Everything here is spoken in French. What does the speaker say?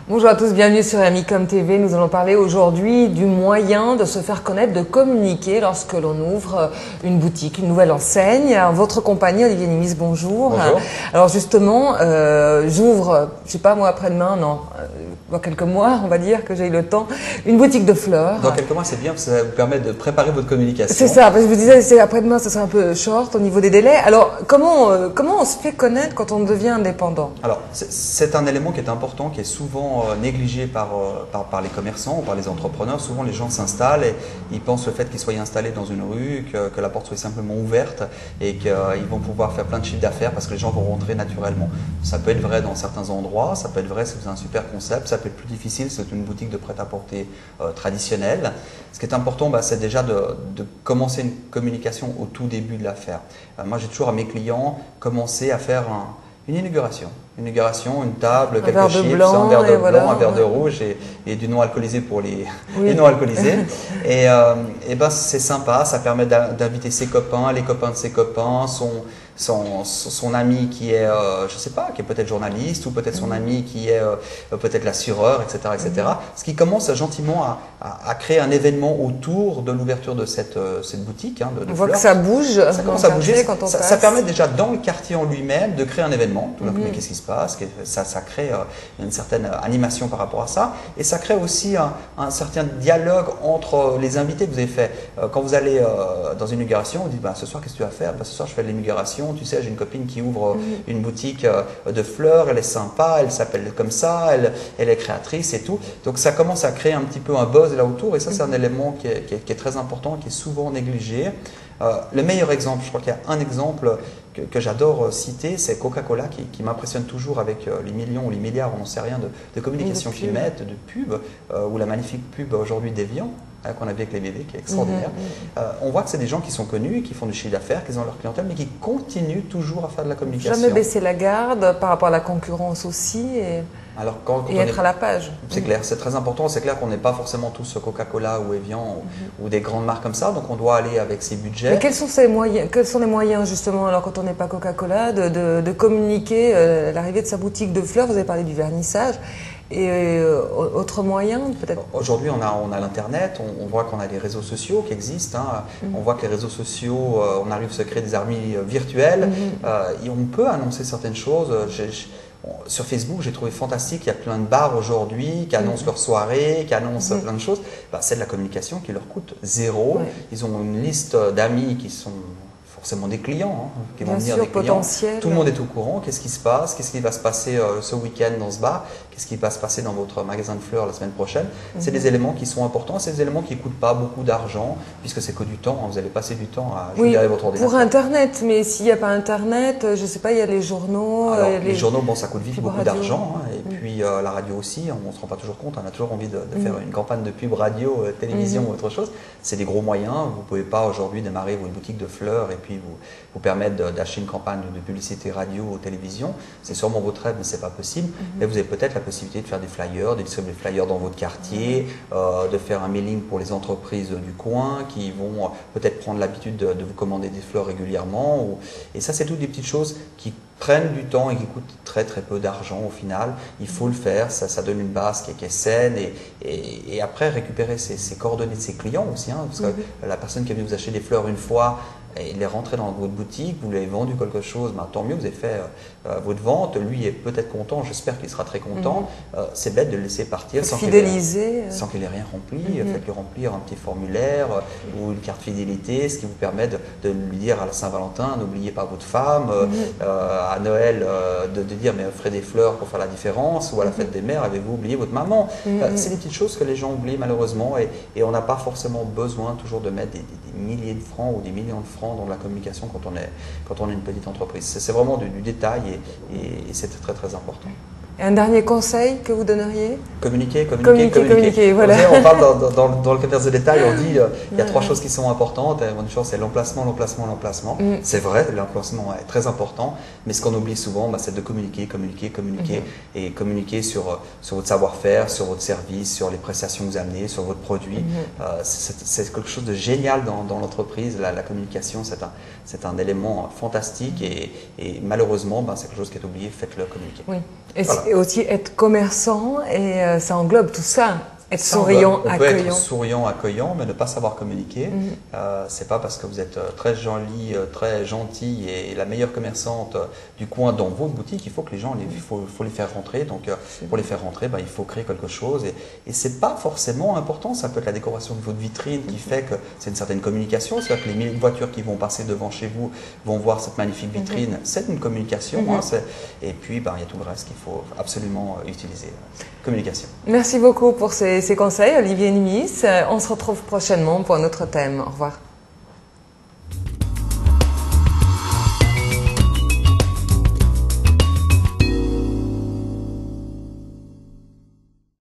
Bonjour à tous, bienvenue sur Amicom TV. Nous allons parler aujourd'hui du moyen de se faire connaître, de communiquer lorsque l'on ouvre une boutique, une nouvelle enseigne. Votre compagnie, Olivier Nimis, bonjour. Bonjour. Alors justement, j'ouvre, je sais pas moi après-demain, non, dans quelques mois, on va dire que j'ai eu le temps, une boutique de fleurs. Dans quelques mois, c'est bien parce que ça vous permet de préparer votre communication. C'est ça, parce que je vous disais, c'est après-demain, ça sera un peu short au niveau des délais. Alors, comment on se fait connaître quand on devient indépendant? Alors, c'est un élément qui est important, qui est souvent négligé par les commerçants ou par les entrepreneurs. Souvent, les gens s'installent et ils pensent le fait qu'ils soient installés dans une rue, que la porte soit simplement ouverte et qu'ils vont pouvoir faire plein de chiffres d'affaires parce que les gens vont rentrer naturellement. Ça peut être vrai dans certains endroits, ça peut être vrai si vous avez un super concept, ça peut être plus difficile si c'est une boutique de prêt-à-porter traditionnelle. Ce qui est important, c'est déjà de commencer une communication au tout début de l'affaire. Moi, j'ai toujours à mes clients commencé à faire une inauguration. Une inauguration, une table, quelques chips, un verre de blanc, un verre de rouge et du non alcoolisé pour les non alcoolisés. Et c'est sympa, ça permet d'inviter ses copains, les copains de ses copains, son ami qui est, je sais pas, qui est peut-être journaliste ou peut-être son ami qui est peut-être l'assureur, etc., etc. Ce qui commence gentiment à créer un événement autour de l'ouverture de cette boutique. On voit que ça bouge. Ça commence à bouger. Ça permet déjà dans le quartier en lui-même de créer un événement. Tout d'un coup, mais qu'est-ce qui se passe? Ça crée une certaine animation par rapport à ça. Et ça crée aussi un certain dialogue entre les invités que vous avez fait. Quand vous allez dans une inauguration, vous dites ce soir, qu'est-ce que tu vas faire? Ce soir, je fais de l'inauguration. Tu sais, j'ai une copine qui ouvre une boutique de fleurs, elle est sympa, elle s'appelle comme ça, elle est créatrice et tout. Donc ça commence à créer un petit peu un buzz là autour et ça c'est un élément qui est très important, qui est souvent négligé. Le meilleur exemple, je crois qu'il y a un exemple que j'adore citer, c'est Coca-Cola qui m'impressionne toujours avec les millions ou les milliards, on n'en sait rien, de communication qu'ils mettent, de pubs, ou la magnifique pub aujourd'hui d'Evian, qu'on a vu avec les bébés, qui est extraordinaire. On voit que c'est des gens qui sont connus, qui font du chiffre d'affaires, qui ont leur clientèle, mais qui continuent toujours à faire de la communication. Jamais baisser la garde par rapport à la concurrence aussi Alors, et être à la page. C'est clair, c'est très important. C'est clair qu'on n'est pas forcément tous Coca-Cola ou Evian ou des grandes marques comme ça, donc on doit aller avec ses budgets. Mais quels sont les moyens justement, alors quand on n'est pas Coca-Cola, de communiquer l'arrivée de sa boutique de fleurs? Vous avez parlé du vernissage. Et autre moyen peut-être? Aujourd'hui, on a l'Internet, on voit qu'on a des réseaux sociaux qui existent. On voit que les réseaux sociaux, on arrive à se créer des armées virtuelles. Et on peut annoncer certaines choses. Sur Facebook, j'ai trouvé fantastique, il y a plein de bars aujourd'hui qui annoncent leur soirée, qui annoncent plein de choses. C'est de la communication qui leur coûte zéro. Ils ont une liste d'amis qui sont forcément des clients, qui vont venir, des clients. Tout le monde est au courant. Qu'est-ce qui se passe? Qu'est-ce qui va se passer ce week-end dans ce bar? Qu'est-ce qui va se passer dans votre magasin de fleurs la semaine prochaine? C'est des éléments qui sont importants. C'est des éléments qui ne coûtent pas beaucoup d'argent, puisque c'est que du temps. Vous allez passer du temps à gérer votre ordinateur. Pour Internet, mais s'il n'y a pas Internet, je ne sais pas, il y a les journaux. Alors, les journaux, ça coûte vite beaucoup d'argent. Et puis la radio aussi, on ne se rend pas toujours compte. On a toujours envie de faire une campagne de pub radio, télévision ou autre chose. C'est des gros moyens. Vous ne pouvez pas aujourd'hui démarrer une boutique de fleurs et puis vous permettre d'acheter une campagne de publicité radio ou télévision. C'est sûrement votre rêve, mais ce n'est pas possible. Mais vous avez peut-être la possibilité de faire des flyers, de distribuer des flyers dans votre quartier, de faire un mailing pour les entreprises du coin qui vont peut-être prendre l'habitude de vous commander des fleurs régulièrement. Et ça, c'est toutes des petites choses qui prennent du temps et qui coûtent très très peu d'argent au final. Il faut le faire, ça donne une base qui est saine et après récupérer ses coordonnées de ses clients aussi. Parce que la personne qui est venue vous acheter des fleurs une fois, il est rentré dans votre boutique, vous lui avez vendu quelque chose, tant mieux, vous avez fait votre vente, lui est peut-être content, j'espère qu'il sera très content. C'est bête de le laisser partir sans qu'il ait rien rempli. Faites-lui remplir un petit formulaire ou une carte fidélité, ce qui vous permet de lui dire à la Saint-Valentin, n'oubliez pas votre femme, à Noël, de dire mais offrez des fleurs pour faire la différence, ou à la fête des mères, avez-vous oublié votre maman? C'est des petites choses que les gens oublient malheureusement et on n'a pas forcément besoin toujours de mettre des milliers de francs ou des millions de francs dans la communication quand on est une petite entreprise. C'est vraiment du détail et c'est très très important. Et un dernier conseil que vous donneriez? Communiquer. Voilà. On parle dans le commerce de détail, on dit il y a trois choses qui sont importantes. Une chose, c'est l'emplacement. C'est vrai, l'emplacement est très important, mais ce qu'on oublie souvent, c'est de communiquer et communiquer sur votre savoir-faire, sur votre service, sur les prestations que vous amenez, sur votre produit. C'est quelque chose de génial dans l'entreprise. La communication, c'est un élément fantastique et malheureusement, c'est quelque chose qui est oublié. Faites-le communiquer. Oui. Et aussi être commerçant, et ça englobe tout ça. Être souriant, on accueillant. peut être souriant, accueillant, mais ne pas savoir communiquer. C'est pas parce que vous êtes très jolie, très gentille et la meilleure commerçante du coin dans votre boutique, il faut que les gens, faut les faire rentrer. Donc pour les faire rentrer, il faut créer quelque chose. Et c'est pas forcément important. Ça peut être la décoration de votre vitrine qui fait que c'est une certaine communication. C'est-à-dire que les milliers de voitures qui vont passer devant chez vous vont voir cette magnifique vitrine. C'est une communication. Et puis il y a tout le reste qu'il faut absolument utiliser. Communication. Merci beaucoup pour ces conseils, Olivier Nimis. On se retrouve prochainement pour un autre thème. Au revoir.